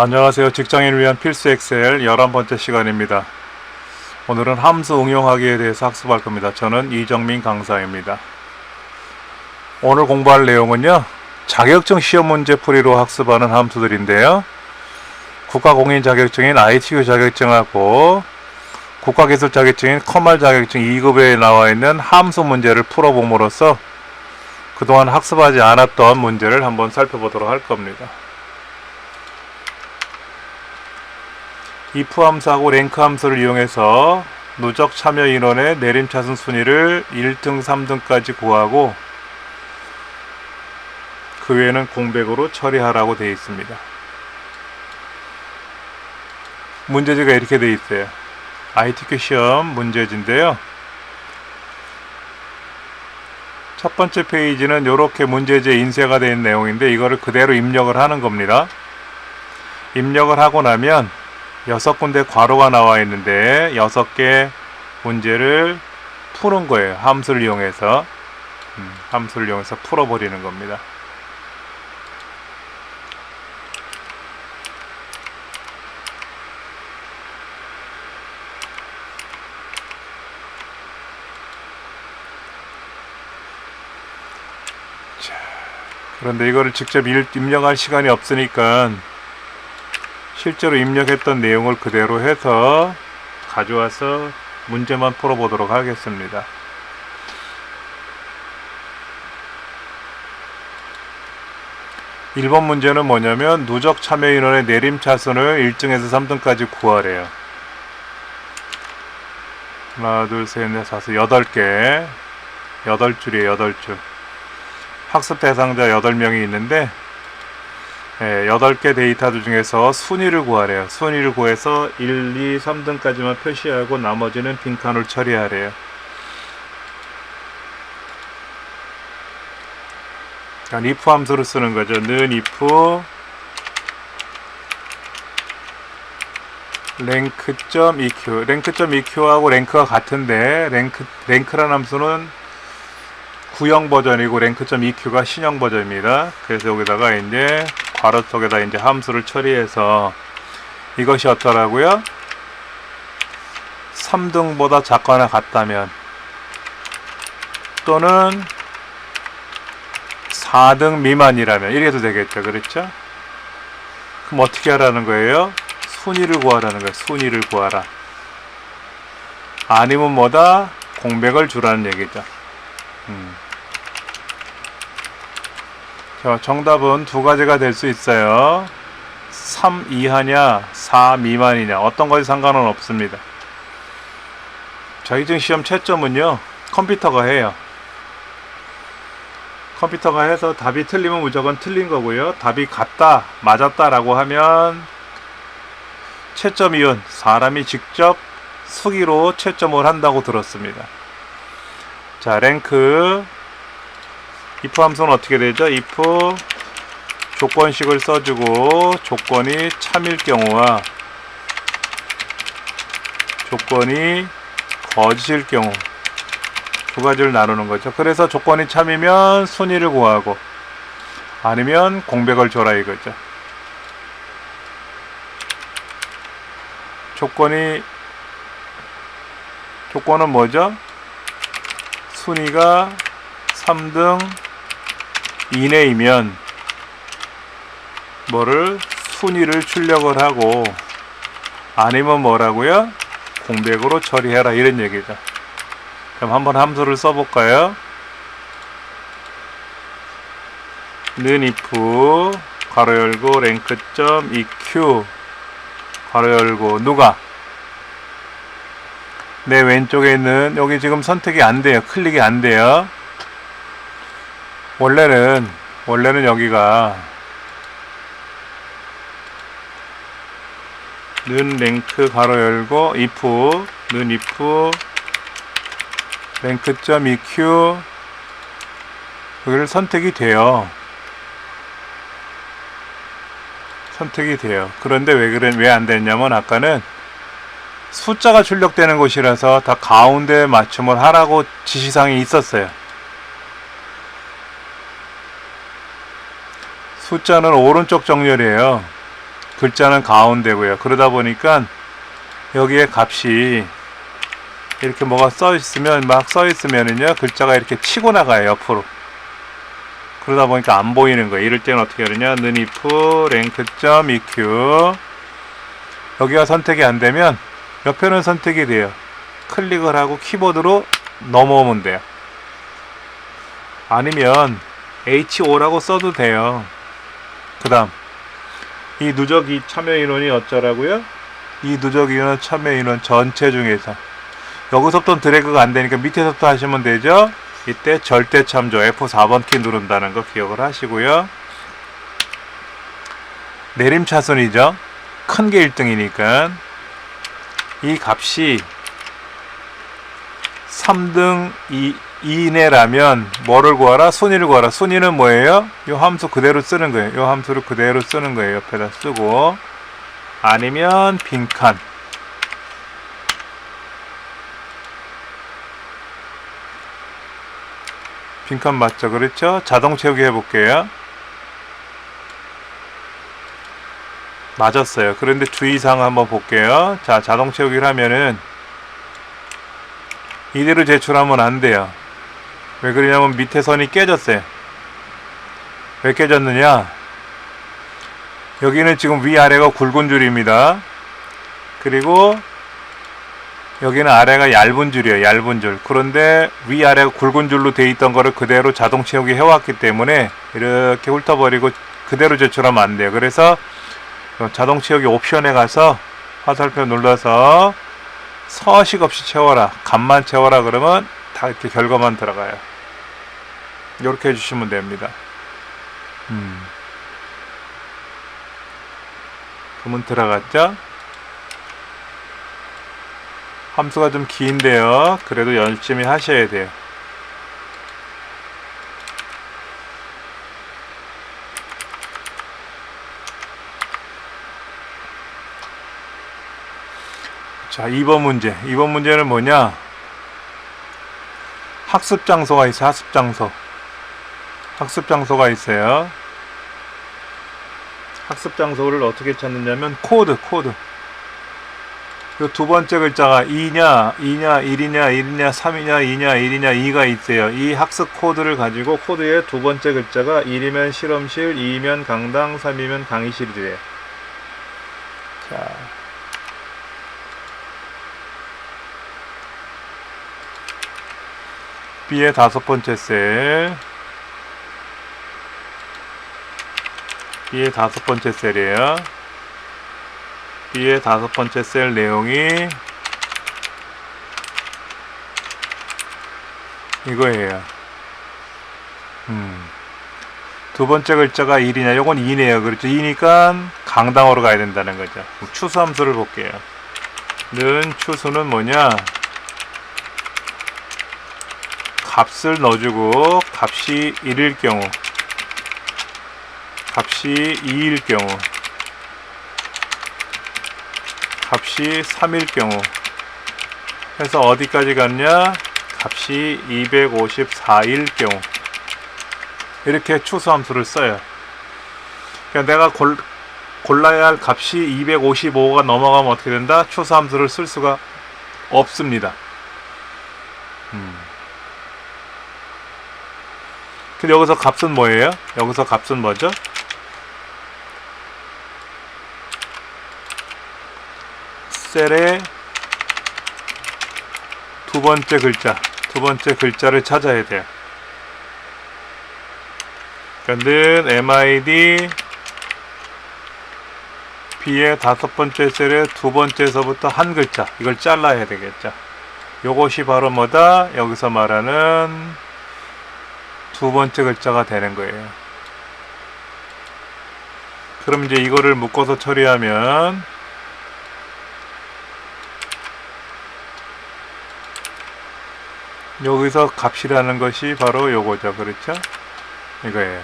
안녕하세요. 직장인을 위한 필수 엑셀 11번째 시간입니다. 오늘은 함수 응용하기에 대해서 학습할 겁니다. 저는 이정민 강사입니다. 오늘 공부할 내용은요, 자격증 시험 문제 풀이로 학습하는 함수들인데요, 국가공인 자격증인 ITU 자격증하고 국가기술 자격증인 커말 자격증 2급에 나와 있는 함수 문제를 풀어봄으로써 그동안 학습하지 않았던 문제를 한번 살펴보도록 할 겁니다. if 함수하고 랭크 함수를 이용해서 누적 참여 인원의 내림차순 순위를 1등, 3등까지 구하고 그 외에는 공백으로 처리하라고 되어 있습니다. 문제지가 이렇게 되어 있어요. ITQ 시험 문제지인데요. 첫 번째 페이지는 이렇게 문제지에 인쇄가 되어 있는 내용인데 이거를 그대로 입력을 하는 겁니다. 입력을 하고 나면 6군데 괄호가 나와 있는데 6개 문제를 푸는 거예요. 함수를 이용해서 풀어버리는 겁니다. 자, 그런데 이거를 직접 입력할 시간이 없으니까 실제로 입력했던 내용을 그대로 해서 가져와서 문제만 풀어보도록 하겠습니다. (1번) 문제는 뭐냐면 누적 참여 인원의 내림차순을 1등에서 3등까지 구하래요. 하나, 둘, 셋, 넷, 다섯, 8개 8줄이에요. 8줄. 학습 대상자 8명이 있는데 8개 데이터들 중에서 순위를 구하래요. 순위를 구해서 1, 2, 3등까지만 표시하고 나머지는 빈칸으로 처리하래요. 그러니까 if 함수를 쓰는 거죠. 는 if rank.eq rank.eq하고 랭크가 같은데 랭크라는 함수는 구형 버전이고 rank.eq가 신형 버전입니다. 그래서 여기다가 이제 괄호 속에다 이제 함수를 처리해서 이것이 어떠라고요? 3등보다 작거나 같다면 또는 4등 미만이라면 이렇게 해도 되겠죠. 그렇죠? 그럼 어떻게 하라는 거예요? 순위를 구하라는 거예요. 순위를 구하라. 아니면 뭐다? 공백을 주라는 얘기죠. 자, 정답은 두 가지가 될 수 있어요. 3 이하냐 4 미만이냐 어떤 것이 상관은 없습니다. 자격증 시험 채점은요 컴퓨터가 해요. 컴퓨터가 해서 답이 틀리면 무조건 틀린 거고요. 답이 같다 맞았다 라고 하면 채점위원 사람이 직접 수기로 채점을 한다고 들었습니다. 자, 랭크 if 함수는 어떻게 되죠? if 조건식을 써주고 조건이 참일 경우와 조건이 거짓일 경우 두 가지를 나누는 거죠. 그래서 조건이 참이면 순위를 구하고 아니면 공백을 줘라 이거죠. 조건은 뭐죠? 순위가 3등 이내이면 뭐를 순위를 출력을 하고 아니면 뭐라고요? 공백으로 처리해라 이런 얘기죠. 그럼 한번 함수를 써볼까요? 는 if 괄호 열고 rank.eq 괄호 열고 누가 내 왼쪽에 있는 여기 지금 선택이 안 돼요. 클릭이 안 돼요. 원래는 여기가 는 랭크 괄호 열고 if 는 if rank.eq 여기를 선택이 돼요. 그런데 왜 안 됐냐면 아까는 숫자가 출력되는 곳이라서 다 가운데 맞춤을 하라고 지시사항이 있었어요. 숫자는 오른쪽 정렬이에요. 글자는 가운데고요. 그러다 보니까 여기에 값이 이렇게 뭐가 써 있으면 막 써 있으면은요 글자가 이렇게 치고 나가요 옆으로. 그러다 보니까 안 보이는 거예요. 이럴 때는 어떻게 하느냐, nif rank.eq 여기가 선택이 안 되면 옆에는 선택이 돼요. 클릭을 하고 키보드로 넘어오면 돼요. 아니면 H5라고 써도 돼요. 그 다음 이 누적 참여 인원이 어쩌라고요? 이 누적 인원 참여 인원 전체 중에서 여기서부터 드래그가 안 되니까 밑에서부터 하시면 되죠. 이때 절대 참조 F4번 키 누른다는 거 기억을 하시고요. 내림차순이죠. 큰 게 1등이니까 이 값이 3등 이내라면 뭐를 구하라? 순위를 구하라. 순위는 뭐예요? 이 함수 그대로 쓰는 거예요. 이 함수를 그대로 쓰는 거예요. 옆에다 쓰고 아니면 빈칸 빈칸 맞죠? 그렇죠? 자동 채우기 해볼게요. 맞았어요. 그런데 주의사항 한번 볼게요. 자, 자동 채우기를 하면은 이대로 제출하면 안 돼요. 왜 그러냐면 밑에 선이 깨졌어요. 왜 깨졌느냐? 여기는 지금 위아래가 굵은 줄입니다. 그리고 여기는 아래가 얇은 줄이에요. 얇은 줄. 그런데 위아래가 굵은 줄로 돼 있던 거를 그대로 자동 채우기 해왔기 때문에 이렇게 훑어버리고 그대로 제출하면 안 돼요. 그래서 자동 채우기 옵션에 가서 화살표 눌러서 서식 없이 채워라, 값만 채워라 그러면 다 이렇게 결과만 들어가요. 이렇게 해주시면 됩니다. 그러면 들어갔죠? 함수가 좀 긴데요. 그래도 열심히 하셔야 돼요. 자, 2번 문제. 2번 문제는 뭐냐? 학습 장소가 있어요. 학습 장소. 학습 장소가 있어요. 학습 장소를 어떻게 찾느냐면 코드. 이 두 번째 글자가 2냐, 1이냐, 1이냐, 3이냐, 2냐, 1이냐, 2가 있어요. 이 학습 코드를 가지고 코드의 두 번째 글자가 1이면 실험실, 2이면 강당, 3이면 강의실이래요. 자. B의 다섯 번째 셀. B의 다섯 번째 셀이에요. B의 다섯 번째 셀 내용이 이거예요. 두 번째 글자가 1이냐, 요건 2네요. 그렇죠. 2니까 강당으로 가야 된다는 거죠. 추수 함수를 볼게요. 는 추수는 뭐냐? 값을 넣어주고 값이 1일 경우, 값이 2일 경우, 값이 3일 경우 해서 어디까지 갔냐? 값이 254일 경우. 이렇게 추수함수를 써요. 그러니까 내가 골라야 할 값이 255가 넘어가면 어떻게 된다? 추수함수를 쓸 수가 없습니다. 근데 여기서 값은 뭐예요? 여기서 값은 뭐죠? 셀의 두 번째 글자를 찾아야 돼요. 그러니까 MID B의 다섯 번째 셀의 두 번째에서부터 한 글자, 이걸 잘라야 되겠죠. 요것이 바로 뭐다? 여기서 말하는 두 번째 글자가 되는 거예요. 그럼 이제 이거를 묶어서 처리하면 여기서 값이라는 것이 바로 요거죠. 그렇죠? 이거예요.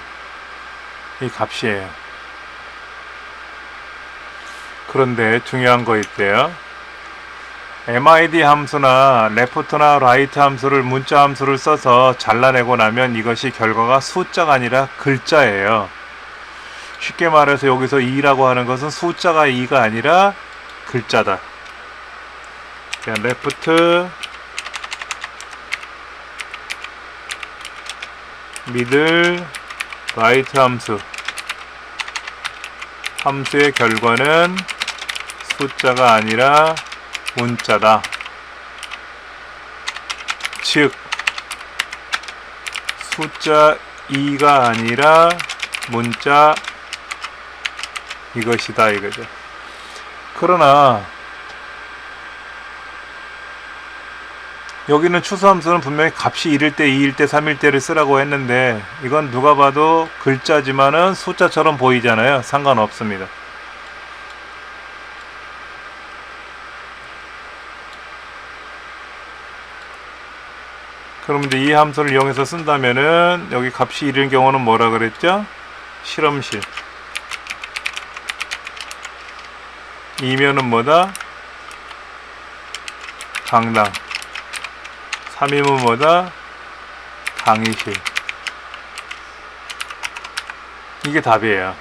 이 값이에요. 그런데 중요한 거 있대요. MID 함수나 left나 right 함수를 문자 함수를 써서 잘라내고 나면 이것이 결과가 숫자가 아니라 글자예요. 쉽게 말해서 여기서 2라고 하는 것은 숫자가 2가 아니라 글자다. 자, 레프트, 미들, 라이트 함수의 결과는 숫자가 아니라 문자다. 즉 숫자 2가 아니라 문자 이것이다 이거죠. 그러나 여기는 추수함수는 분명히 값이 1일 때, 2일 때, 3일 때를 쓰라고 했는데 이건 누가 봐도 글자지만은 숫자처럼 보이잖아요. 상관없습니다. 그럼 이제 이 함수를 이용해서 쓴다면은 여기 값이 1일 경우는 뭐라 그랬죠? 실험실. 2면은 뭐다? 강당. 3이면 뭐다? 강의실. 이게 답이에요.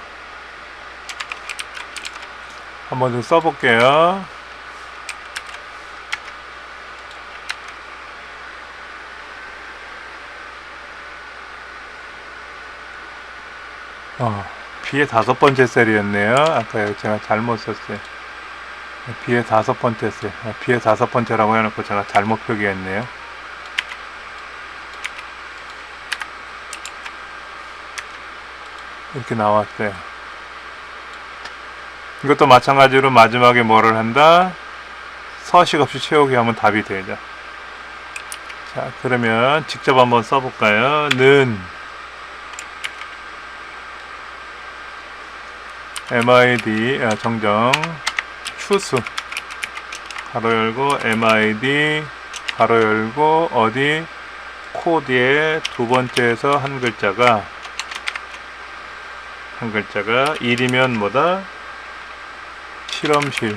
한번 좀 써볼게요. B의 5번째 셀이었네요. 아까 제가 잘못 썼어요. B의 5번째 셀. B의 5번째라고 해놓고 제가 잘못 표기했네요. 이렇게 나왔어요. 이것도 마찬가지로 마지막에 뭐를 한다? 서식 없이 채우기 하면 답이 되죠. 자, 그러면 직접 한번 써볼까요? 는 MID 정정 추수 가로 열고 MID 가로 열고 어디 코드의 두 번째에서 한 글자가 1이면 뭐다? 실험실.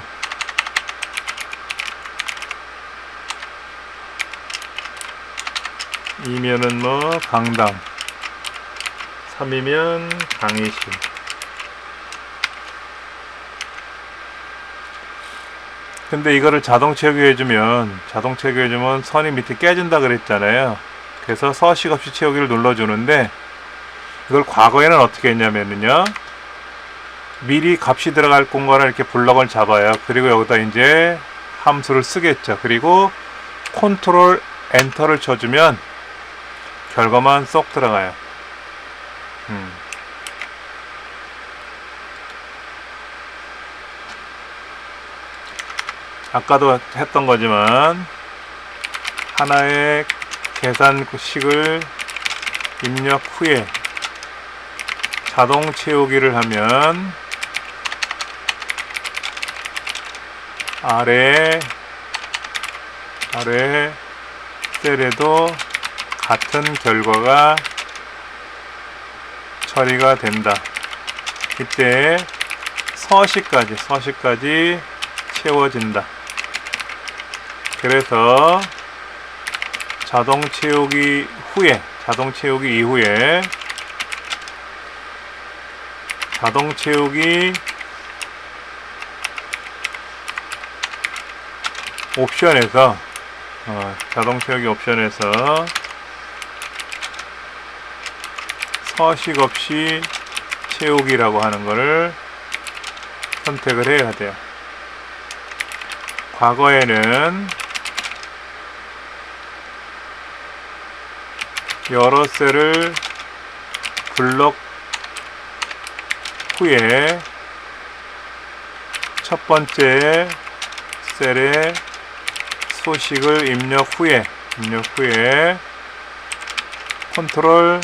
2면은 뭐 강당. 3이면 강의실. 근데 이거를 자동 채우기해주면 선이 밑에 깨진다 그랬잖아요. 그래서 서식 없이 채우기를 눌러주는데 이걸 과거에는 어떻게 했냐면요, 미리 값이 들어갈 공간을 이렇게 블럭을 잡아요. 그리고 여기다 이제 함수를 쓰겠죠. 그리고 컨트롤 엔터를 쳐주면 결과만 쏙 들어가요. 아까도 했던 거지만 하나의 계산식을 입력 후에 자동 채우기를 하면 아래 셀에도 같은 결과가 처리가 된다. 이때 서식까지 채워진다. 그래서 자동 채우기 이후에 자동 채우기 옵션에서 서식 없이 채우기라고 하는 거를 선택을 해야 돼요. 과거에는 여러 셀을 블럭 후에 첫 번째 셀에 소식을 입력 후에 컨트롤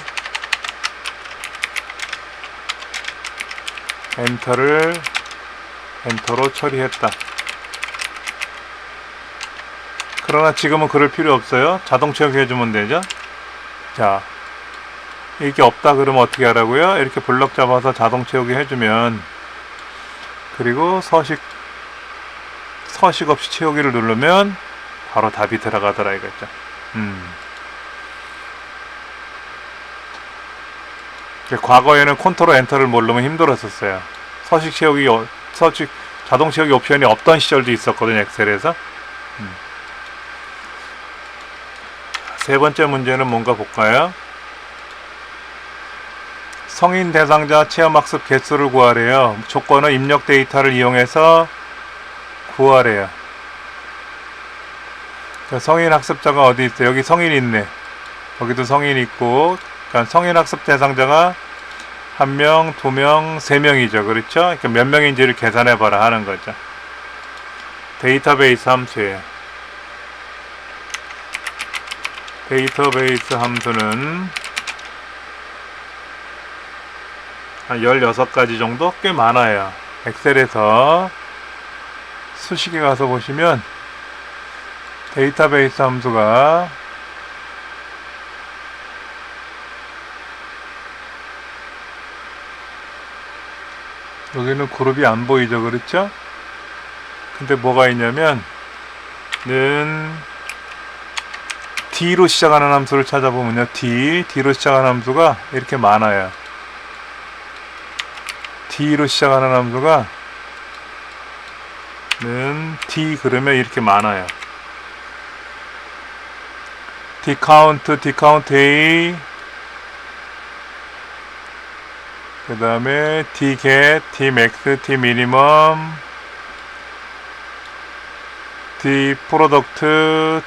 엔터로 처리했다. 그러나 지금은 그럴 필요 없어요. 자동 채우기 해주면 되죠. 자, 이게 없다 그러면 어떻게 하라고요? 이렇게 블럭 잡아서 자동 채우기 해주면, 그리고 서식 없이 채우기를 누르면 바로 답이 들어가더라 이거죠. 과거에는 컨트롤 엔터를 모르면 힘들었었어요. 서식 자동 채우기 옵션이 없던 시절도 있었거든요, 엑셀에서. 세 번째 문제는 뭔가 볼까요? 성인 대상자 체험학습 개수를 구하래요. 조건은 입력 데이터를 이용해서 구하래요. 성인 학습자가 어디 있어요? 여기 성인 있네. 여기도 성인 있고, 그러니까 성인 학습 대상자가 1명, 2명, 3명이죠. 그렇죠? 그러니까 몇 명인지를 계산해봐라 하는 거죠. 데이터베이스 함수예요. 데이터베이스 함수는 한 16가지 정도? 꽤 많아요. 엑셀에서 수식에 가서 보시면 데이터베이스 함수가 여기는 그룹이 안 보이죠, 그렇죠? 근데 뭐가 있냐면 D로 시작하는 함수를 찾아보면요, D로 시작하는 함수가 이렇게 많아요. D로 시작하는 함수가 D 그러면 이렇게 많아요. Dcount, Dcount A, 그 다음에 Dget, Dmax, Dminimum, Dproduct,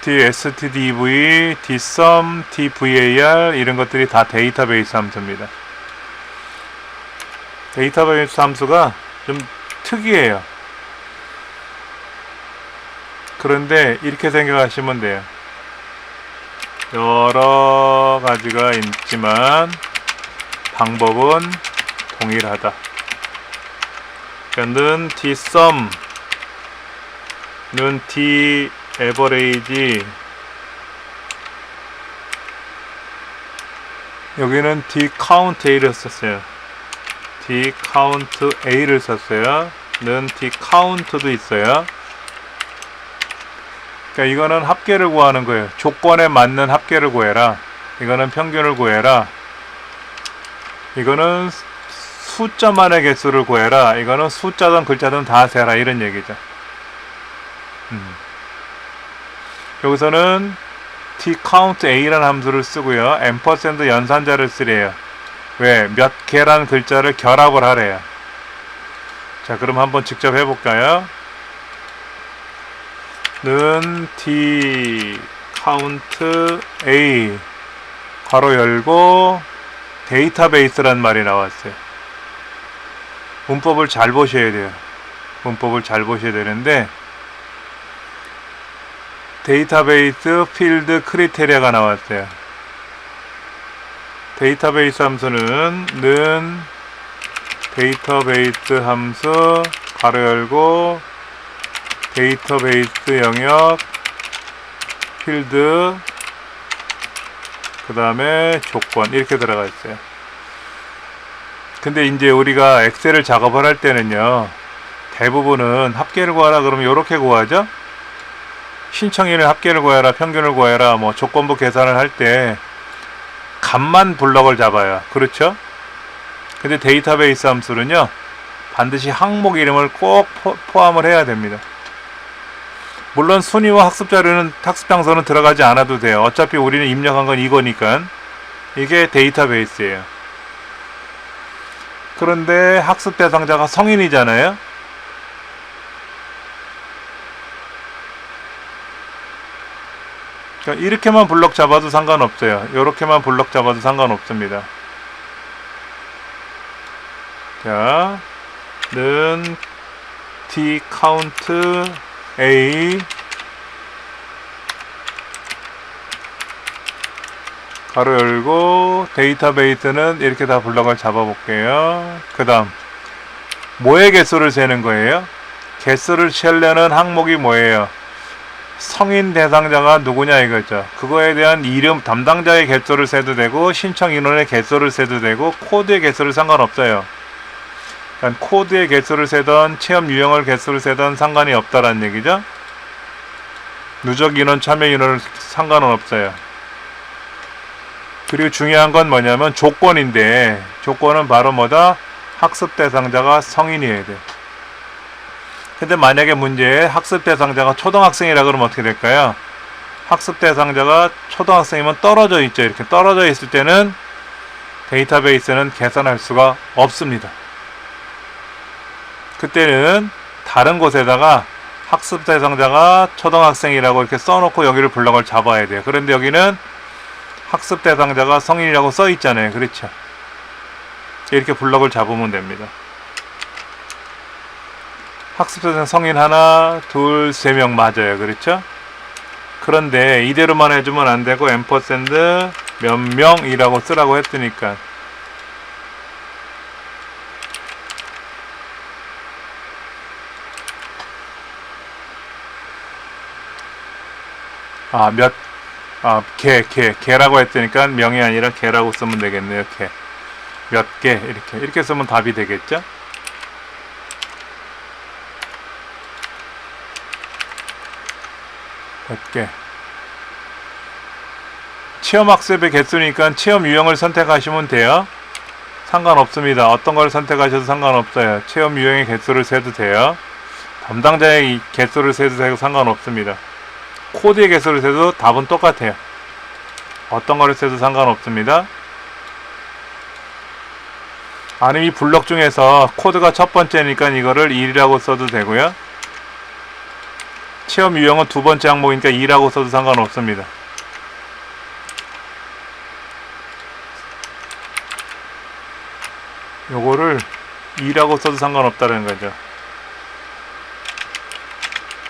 DSTDV, Dsum, DVAR 이런 것들이 다 데이터베이스 함수입니다. 데이터베이스 함수가 좀 특이해요. 그런데 이렇게 생각하시면 돼요. 여러 가지가 있지만 방법은 동일하다. 는 Dsum, 는 Daverage, 여기는 Dcount A를 썼어요. Dcount A를 썼어요. 는 Dcount도 있어요. 그러니까 이거는 합계를 구하는 거예요. 조건에 맞는 합계를 구해라. 이거는 평균을 구해라. 이거는 숫자만의 개수를 구해라. 이거는 숫자든 글자든 다 세라. 이런 얘기죠. 여기서는 Dcount A라는 함수를 쓰고요. &% 연산자를 쓰래요. 왜? 몇 개란 글자를 결합을 하래요. 자, 그럼 한번 직접 해볼까요? 는 Dcount A 괄호 열고 데이터베이스란 말이 나왔어요. 문법을 잘 보셔야 돼요. 문법을 잘 보셔야 되는데 데이터베이스 필드 크리테리아가 나왔어요. 데이터베이스 함수는 는 데이터베이스 함수 괄호 열고 데이터베이스 영역 필드 그 다음에 조건 이렇게 들어가 있어요. 근데 이제 우리가 엑셀을 작업을 할 때는요, 대부분은 합계를 구하라 그러면 이렇게 구하죠. 신청인을 합계를 구해라, 평균을 구해라, 뭐 조건부 계산을 할 때 값만 블럭을 잡아요. 그렇죠? 근데 데이터베이스 함수는요, 반드시 항목 이름을 꼭 포함을 해야 됩니다. 물론 순위와 학습 자료는 학습 장소는 들어가지 않아도 돼요. 어차피 우리는 입력한 건 이거니까. 이게 데이터베이스예요. 그런데 학습 대상자가 성인이잖아요. 그러니까 이렇게만 블럭 잡아도 상관없어요. 이렇게만 블럭 잡아도 상관없습니다. 자, 는 Dcount A 가로 열고 데이터베이스는 이렇게 다 블럭을 잡아 볼게요. 그 다음 뭐의 개수를 세는 거예요? 개수를 세려는 항목이 뭐예요? 성인 대상자가 누구냐 이거죠. 그거에 대한 이름 담당자의 개수를 세도 되고 신청 인원의 개수를 세도 되고 코드의 개수를 상관없어요. 그러니까 코드의 개수를 세던 체험 유형을 개수를 세던 상관이 없다라는 얘기죠. 누적 인원 참여 인원을 상관은 없어요. 그리고 중요한 건 뭐냐면 조건인데 조건은 바로 뭐다? 학습 대상자가 성인이어야 돼. 근데 만약에 문제에 학습 대상자가 초등학생이라 그러면 어떻게 될까요? 학습 대상자가 초등학생이면 떨어져 있죠. 이렇게 떨어져 있을 때는 데이터베이스는 계산할 수가 없습니다. 그때는 다른 곳에다가 학습 대상자가 초등학생이라고 이렇게 써놓고 여기를 블럭을 잡아야 돼요. 그런데 여기는 학습 대상자가 성인이라고 써 있잖아요. 그렇죠? 이렇게 블럭을 잡으면 됩니다. 학습 대상 성인 하나, 둘, 세 명 맞아요. 그렇죠? 그런데 이대로만 해주면 안 되고 앰퍼샌드 몇 명이라고 쓰라고 했으니까 개라고 했으니까 명이 아니라 개라고 쓰면 되겠네요. 개. 몇 개, 이렇게 쓰면 답이 되겠죠? 몇 개. 체험학습의 개수니까 체험 유형을 선택하시면 돼요. 상관없습니다. 어떤 걸 선택하셔도 상관없어요. 체험 유형의 개수를 세도 돼요. 담당자의 개수를 세도 되고 상관없습니다. 코드의 개수를 세도 답은 똑같아요. 어떤 거를 세도 상관없습니다. 아니면 이 블럭 중에서 코드가 첫 번째니까 이거를 1이라고 써도 되고요. 체험 유형은 두 번째 항목이니까 2라고 써도 상관없습니다. 요거를 2라고 써도 상관없다는 거죠.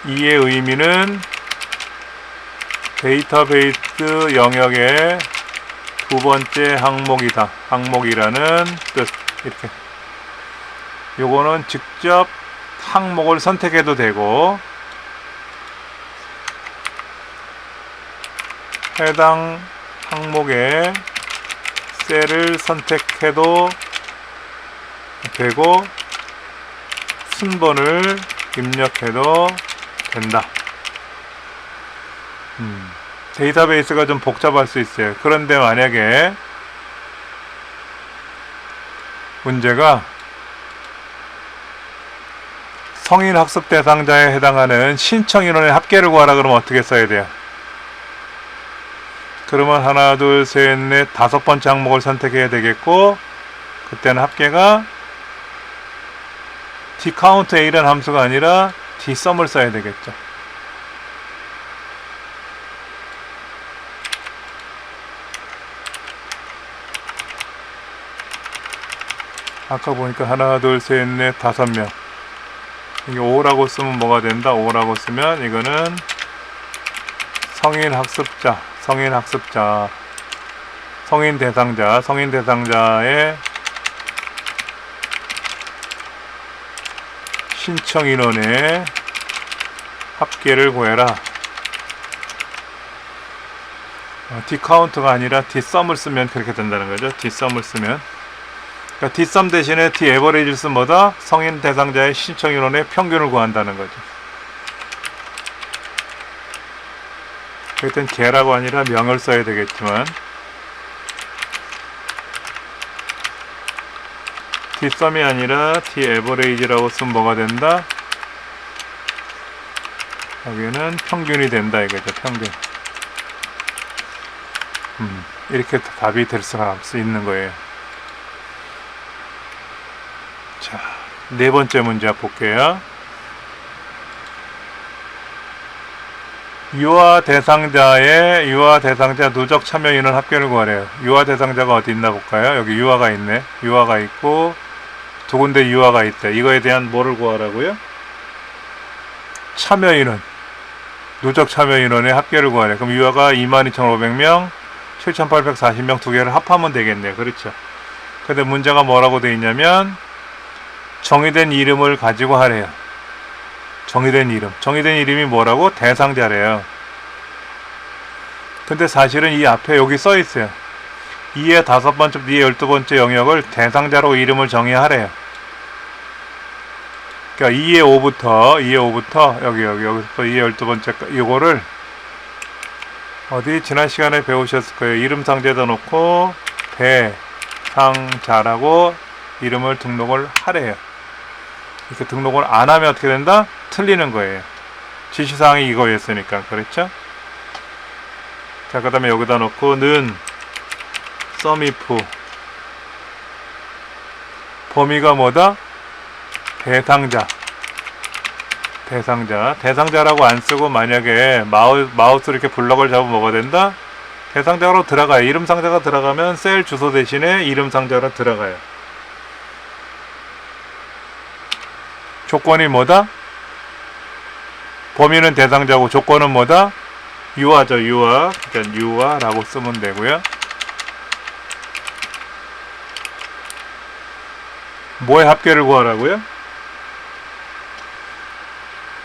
2의 의미는 데이터베이스 영역의 두 번째 항목이다. 항목이라는 뜻. 이렇게. 요거는 직접 항목을 선택해도 되고 해당 항목의 셀을 선택해도 되고 순번을 입력해도 된다. 데이터베이스가 좀 복잡할 수 있어요. 그런데 만약에 문제가 성인 학습 대상자에 해당하는 신청 인원의 합계를 구하라 그러면 어떻게 써야 돼요? 그러면 하나, 둘, 셋, 넷, 다섯 번째 항목을 선택해야 되겠고 그때는 합계가 dCountA라는 함수가 아니라 dsum을 써야 되겠죠. 아까 보니까 하나, 둘, 셋, 넷, 다섯 명. 이게 5라고 쓰면 뭐가 된다? 5라고 쓰면 이거는 성인 학습자, 성인 대상자의 신청 인원의 합계를 구해라. dCount가 아니라 dsum을 쓰면 그렇게 된다는 거죠. dsum을 쓰면. 그러니까 dsum 대신에 daverage를 쓰면 뭐다? 성인 대상자의 신청 인원의 평균을 구한다는 거죠. 그땐 개라고 아니라 명을 써야 되겠지만 dsum이 아니라 daverage라고 쓰면 뭐가 된다? 여기는 평균이 된다 이거죠. 평균. 이렇게 답이 될 수 있는 거예요. 자, 네 번째 문제 볼게요. 유아 대상자 누적 참여 인원 합계를 구하래요. 유아 대상자가 어디 있나 볼까요? 여기 유아가 있네. 유아가 있고 두 군데 유아가 있대. 이거에 대한 뭐를 구하라고요? 참여 인원. 누적 참여 인원의 합계를 구하래. 그럼 유아가 22,500명, 7,840명 두 개를 합하면 되겠네요. 그렇죠. 근데 문제가 뭐라고 되어 있냐면 정의된 이름을 가지고 하래요. 정의된 이름이 뭐라고? 대상자래요. 근데 사실은 이 앞에 여기 써 있어요. 2의 5번째, 2의 12번째 영역을 대상자로 이름을 정의하래요. 그러니까 2의 5부터 여기부터 2의 12번째 이거를 어디 지난 시간에 배우셨을 거예요. 이름 상자에다 놓고 대상자라고 이름을 등록을 하래요. 이렇게 등록을 안 하면 어떻게 된다? 틀리는 거예요. 지시사항이 이거였으니까. 그렇죠? 자, 그 다음에 여기다 놓고 는 썸이프 범위가 뭐다? 대상자라고 안 쓰고 만약에 마우스로 이렇게 블럭을 잡으면 뭐가 된다? 대상자로 들어가요. 이름 상자가 들어가면 셀 주소 대신에 이름 상자로 들어가요. 조건이 뭐다? 범위는 대상자고 조건은 뭐다? 유아죠. 유아. 그러니까 유아라고 쓰면 되고요. 뭐의 합계를 구하라고요?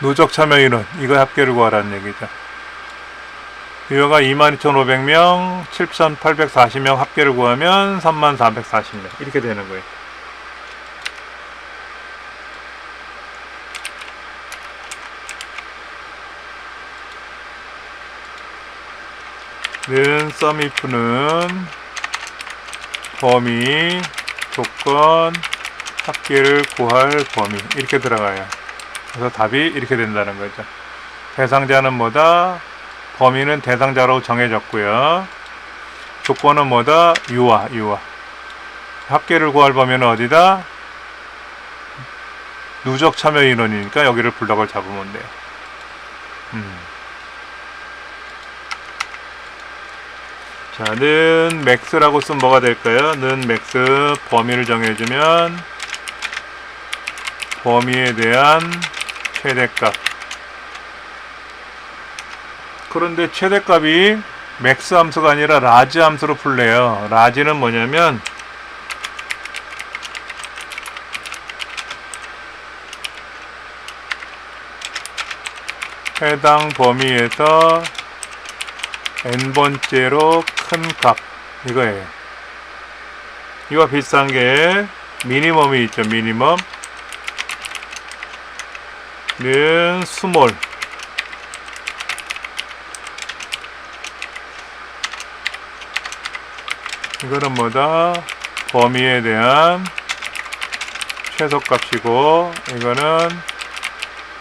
누적 참여 인원. 이거 합계를 구하라는 얘기죠. 유아가 22,500명, 7,840명 합계를 구하면 34,440명. 이렇게 되는 거예요. 는 썸이프는 범위, 조건, 합계를 구할 범위 이렇게 들어가요. 그래서 답이 이렇게 된다는 거죠. 대상자는 뭐다? 범위는 대상자로 정해졌고요. 조건은 뭐다? 유아. 합계를 구할 범위는 어디다? 누적 참여 인원이니까 여기를 블럭을 잡으면 돼요. 자, 는 맥스라고 쓰면 뭐가 될까요? 는 맥스 범위를 정해주면 범위에 대한 최대값. 그런데 최대값이 맥스 함수가 아니라 라지 함수로 풀래요. 라지는 뭐냐면 해당 범위에서 n번째로 큰 값 이거예요. 이와 비슷한 게 미니멈이 있죠. 미니멈 는 스몰 이거는 뭐다? 범위에 대한 최소값이고 이거는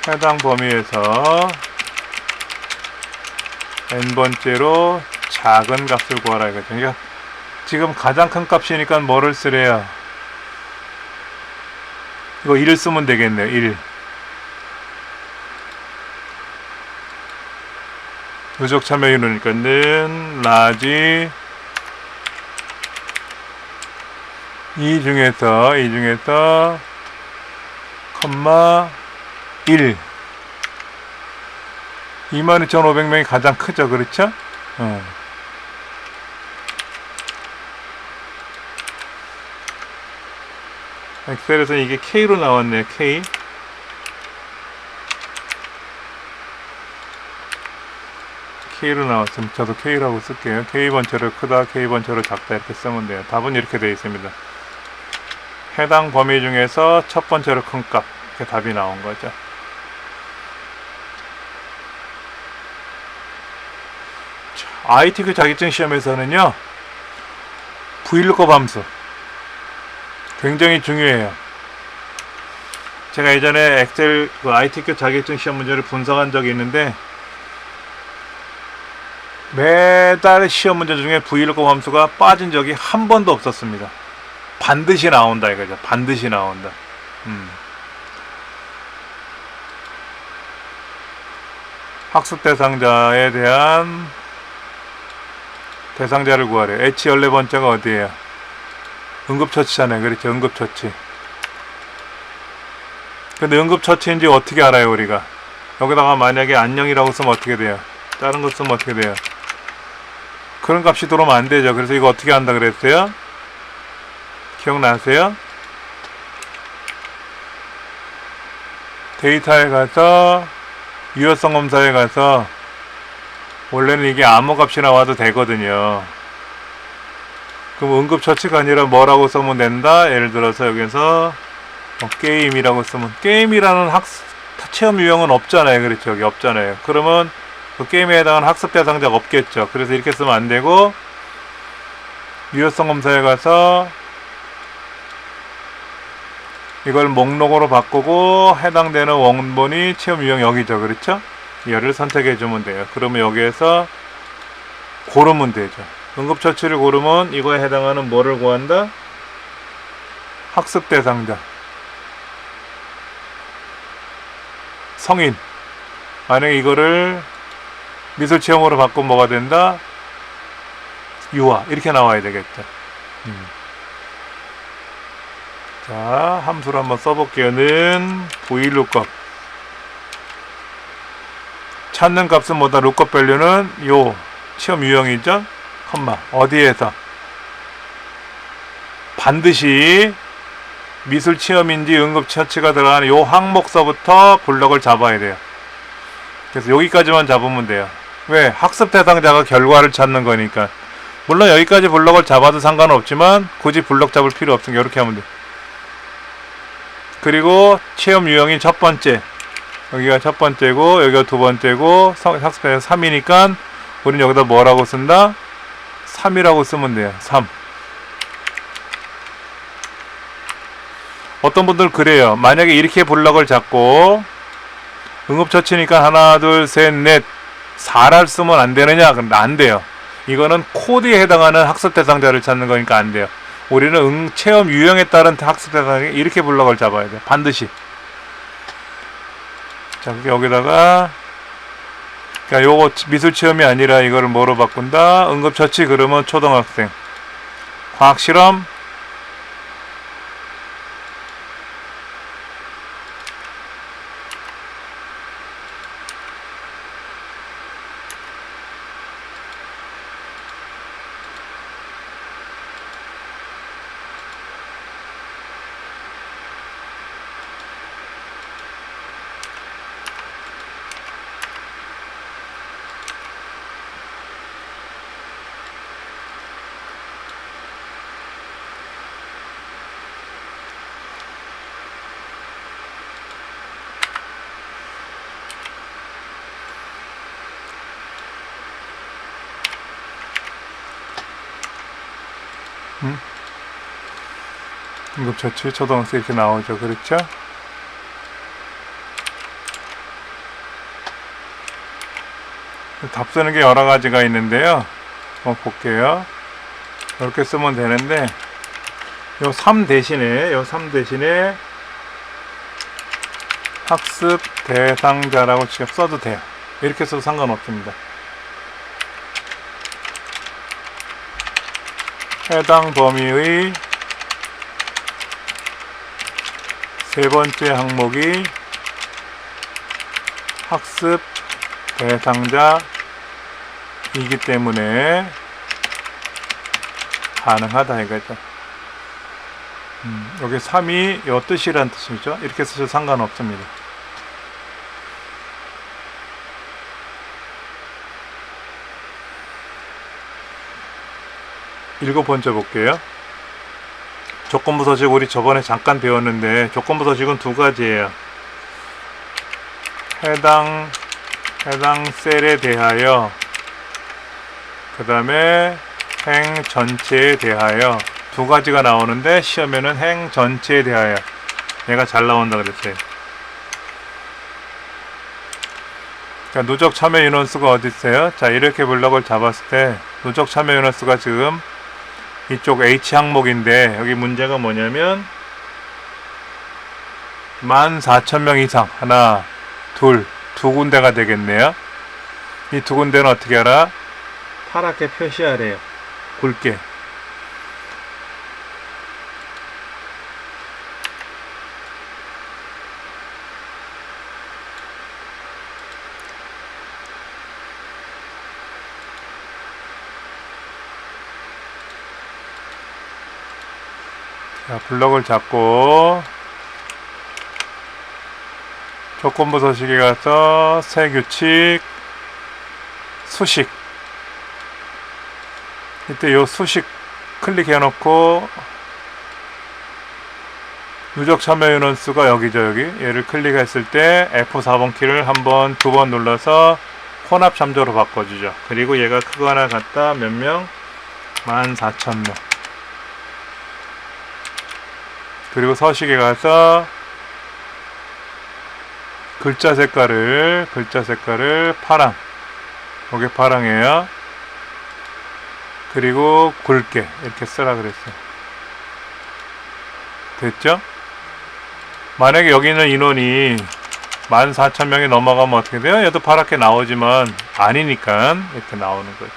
해당 범위에서 n번째로 작은 값을 구하라 이거죠. 그러니까 지금 가장 큰 값이니까 뭐를 쓰래요? 이거 1을 쓰면 되겠네요. 1. 누적 참여 인원이니까 는 라지 이 중에서 컴마 1 22,500명이 가장 크죠. 그렇죠? 엑셀에서 이게 K로 나왔네요. K로 나왔으면 저도 K라고 쓸게요. K번째로 크다, K번째로 작다 이렇게 쓰면 돼요. 답은 이렇게 되어 있습니다. 해당 범위 중에서 첫 번째로 큰 값 이렇게 답이 나온 거죠. ITQ 자격증 시험에서는요 VLOOKUP 함수 굉장히 중요해요. 제가 예전에 엑셀 ITQ 자격증 시험 문제를 분석한 적이 있는데 매달 시험 문제 중에 VLOOKUP 함수가 빠진 적이 한 번도 없었습니다. 반드시 나온다 이거죠. 반드시 나온다. 학습 대상자에 대한 대상자를 구하래. H 14번째가 어디에요? 응급처치잖아요. 그렇죠. 응급처치. 근데 응급처치인지 어떻게 알아요 우리가? 여기다가 만약에 안녕이라고 쓰면 어떻게 돼요? 다른 거 쓰면 어떻게 돼요? 그런 값이 들어오면 안 되죠. 그래서 이거 어떻게 한다 그랬어요? 기억나세요? 데이터에 가서 유효성 검사에 가서 원래는 이게 아무 값이 나와도 되거든요. 그럼 응급처치가 아니라 뭐라고 쓰면 된다? 예를 들어서 여기서 게임이라고 쓰면 게임이라는 학습 체험 유형은 없잖아요. 그렇죠? 여기 없잖아요. 그러면 그 게임에 해당하는 학습 대상자가 없겠죠. 그래서 이렇게 쓰면 안 되고 유효성 검사에 가서 이걸 목록으로 바꾸고 해당되는 원본이 체험 유형 여기죠. 그렇죠? 얘를 선택해 주면 돼요. 그러면 여기에서 고르면 되죠. 응급처치를 고르면 이거에 해당하는 뭐를 구한다? 학습 대상자, 성인. 만약에 이거를 미술 체험으로 바꾸면 뭐가 된다? 유아. 이렇게 나와야 되겠죠. 자, 함수를 한번 써볼게요. 는 VLOOKUP. 찾는 값은 뭐다? lookup 밸류는 요 체험 유형이죠. 컴마. 어디에서? 반드시 미술 체험인지 응급처치가 들어가는 요 항목서부터 블럭을 잡아야 돼요. 그래서 여기까지만 잡으면 돼요. 왜? 학습 대상자가 결과를 찾는 거니까. 물론 여기까지 블럭을 잡아도 상관없지만 굳이 블럭 잡을 필요 없으니까 이렇게 하면 돼요. 그리고 체험 유형이 첫 번째, 여기가 첫 번째고 여기가 두 번째고 학습 대상자 3이니까 우리는 여기다 뭐라고 쓴다? 3이라고 쓰면 돼요. 3. 어떤 분들 그래요. 만약에 이렇게 블럭을 잡고 응급처치니까 하나 둘 셋 넷 4를 쓰면 안 되느냐? 근데 안 돼요. 이거는 코드에 해당하는 학습 대상자를 찾는 거니까 안 돼요. 우리는 체험 유형에 따른 학습 대상자 이렇게 블럭을 잡아야 돼요. 반드시. 자, 여기다가 그러니까 요거 미술 체험이 아니라 이거를 뭐로 바꾼다? 응급처치 그러면 초등학생. 과학실험 응급처치 초등학생 이렇게 나오죠. 그렇죠? 답 쓰는 게 여러 가지가 있는데요. 한번 볼게요. 이렇게 쓰면 되는데 요 3 대신에 학습 대상자라고 직접 써도 돼요. 이렇게 써도 상관없습니다. 해당 범위의 세 번째 항목이 학습 대상자이기 때문에 가능하다 이거죠. 여기 3이 요 뜻이란 뜻이죠. 이렇게 쓰셔도 상관없습니다. 일곱 번째 볼게요. 조건부 서식 우리 저번에 잠깐 배웠는데 조건부 서식은 두 가지예요. 해당 셀에 대하여 그 다음에 행 전체에 대하여 두 가지가 나오는데 시험에는 행 전체에 대하여 얘가 잘 나온다 그랬어요. 그러니까 누적 참여 인원수가 어디 있어요? 자, 이렇게 블럭을 잡았을 때 누적 참여 인원수가 지금 이쪽 H 항목인데 여기 문제가 뭐냐면 14,000명 이상 하나 두 군데가 되겠네요. 이 두 군데는 어떻게 알아? 파랗게 표시하래요. 굵게. 자, 블럭을 잡고 조건부 서식에 가서 새 규칙 수식, 이때 요 수식 클릭해 놓고 누적 참여 인원수가 여기죠. 여기 얘를 클릭했을 때 F4번 키를 두 번 눌러서 혼합 참조로 바꿔주죠. 그리고 얘가 크거나 같다 몇 명? 14,000명. 그리고 서식에 가서 글자 색깔을 파랑, 이게 파랑이에요. 그리고 굵게 이렇게 쓰라 그랬어요. 됐죠? 만약에 여기 있는 인원이 14,000명이 넘어가면 어떻게 돼요? 얘도 파랗게 나오지만 아니니까 이렇게 나오는 거죠.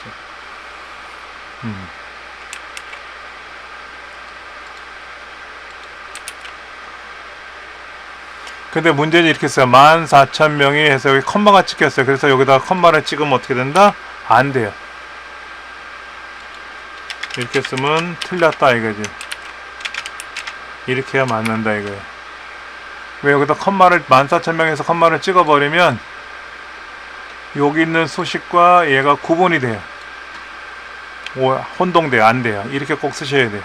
근데 문제는 이렇게 써요. 14,000명이 해서 여기 컴마가 찍혔어요. 그래서 여기다가 컴마를 찍으면 어떻게 된다? 안 돼요. 이렇게 쓰면 틀렸다 이거지. 이렇게 해야 맞는다 이거예요. 왜 여기다 컴마를 14,000명에서 컴마를 찍어버리면 여기 있는 수식과 얘가 구분이 돼요. 혼동돼요. 안 돼요. 이렇게 꼭 쓰셔야 돼요.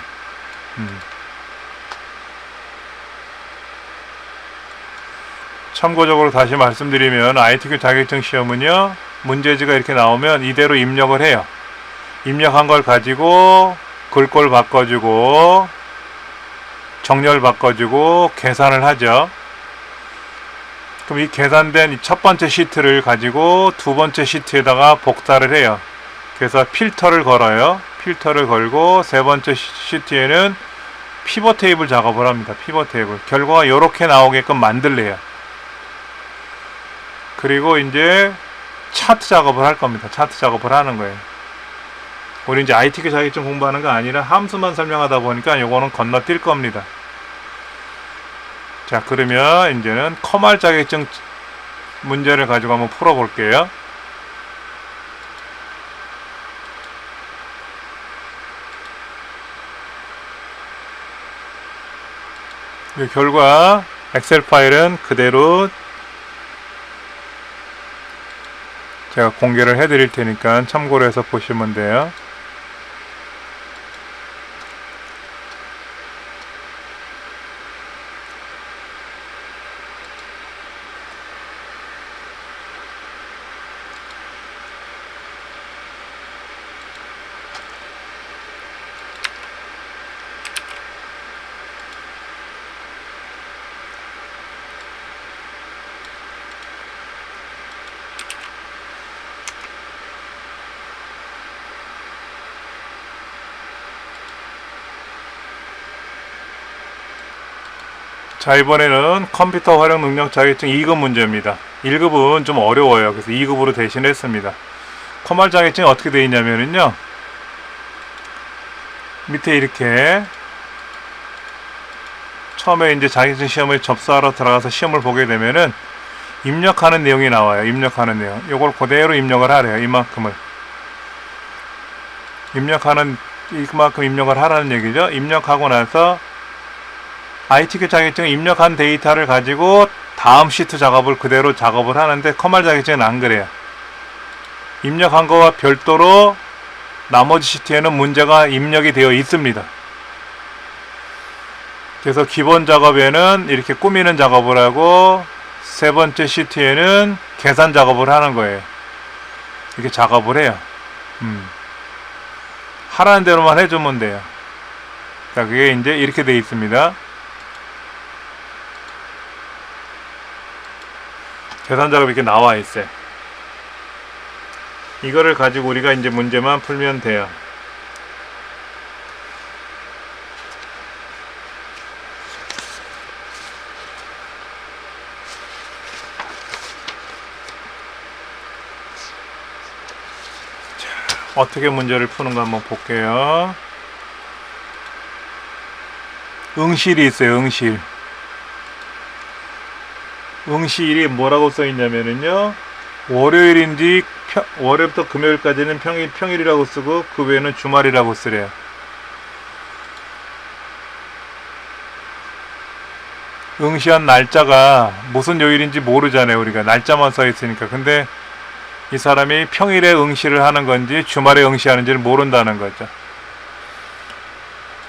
참고적으로 다시 말씀드리면 ITQ 자격증 시험은요, 문제지가 이렇게 나오면 이대로 입력을 해요. 입력한 걸 가지고 글꼴 바꿔주고 정렬 바꿔주고 계산을 하죠. 그럼 이 계산된 첫 번째 시트를 가지고 두 번째 시트에다가 복사를 해요. 그래서 필터를 걸어요. 필터를 걸고 세 번째 시트에는 피벗 테이블 작업을 합니다. 피벗 테이블. 결과가 이렇게 나오게끔 만들래요. 그리고 이제 차트 작업을 할 겁니다. 차트 작업을 하는 거예요. 우리 이제 ITQ 자격증 공부하는 거 아니라 함수만 설명하다 보니까 요거는 건너뛸 겁니다. 자, 그러면 이제는 커말 자격증 문제를 가지고 한번 풀어볼게요. 이 결과 엑셀 파일은 그대로 제가 공개를 해드릴 테니까 참고로 해서 보시면 돼요. 자, 이번에는 컴퓨터 활용 능력 자격증 2급 문제입니다. 1급은 좀 어려워요. 그래서 2급으로 대신했습니다. 커말 자격증이 어떻게 되어 있냐면요, 밑에 이렇게 처음에 이제 자격증 시험에 접수하러 들어가서 시험을 보게 되면은 입력하는 내용이 나와요. 입력하는 내용. 요걸 그대로 입력을 하래요. 이만큼 입력을 하라는 얘기죠. 입력하고 나서 ITQ 자격증 입력한 데이터를 가지고 다음 시트 작업을 그대로 작업을 하는데 커말 자격증은 안 그래요. 입력한 거와 별도로 나머지 시트에는 문제가 입력이 되어 있습니다. 그래서 기본 작업에는 이렇게 꾸미는 작업을 하고 세 번째 시트에는 계산 작업을 하는 거예요. 이렇게 작업을 해요. 하라는 대로만 해주면 돼요. 자, 그게 이제 이렇게 되어 있습니다. 계산 작업이 이렇게 나와 있어요. 이거를 가지고 우리가 이제 문제만 풀면 돼요. 자, 어떻게 문제를 푸는가 한번 볼게요. 응실이 있어요. 응실. 응시일이 뭐라고 써있냐면은요, 월요일인지 월요일부터 금요일까지는 평일이라고 쓰고 그 외에는 주말이라고 쓰래요. 응시한 날짜가 무슨 요일인지 모르잖아요. 우리가 날짜만 써있으니까. 근데 이 사람이 평일에 응시를 하는 건지 주말에 응시하는지를 모른다는 거죠.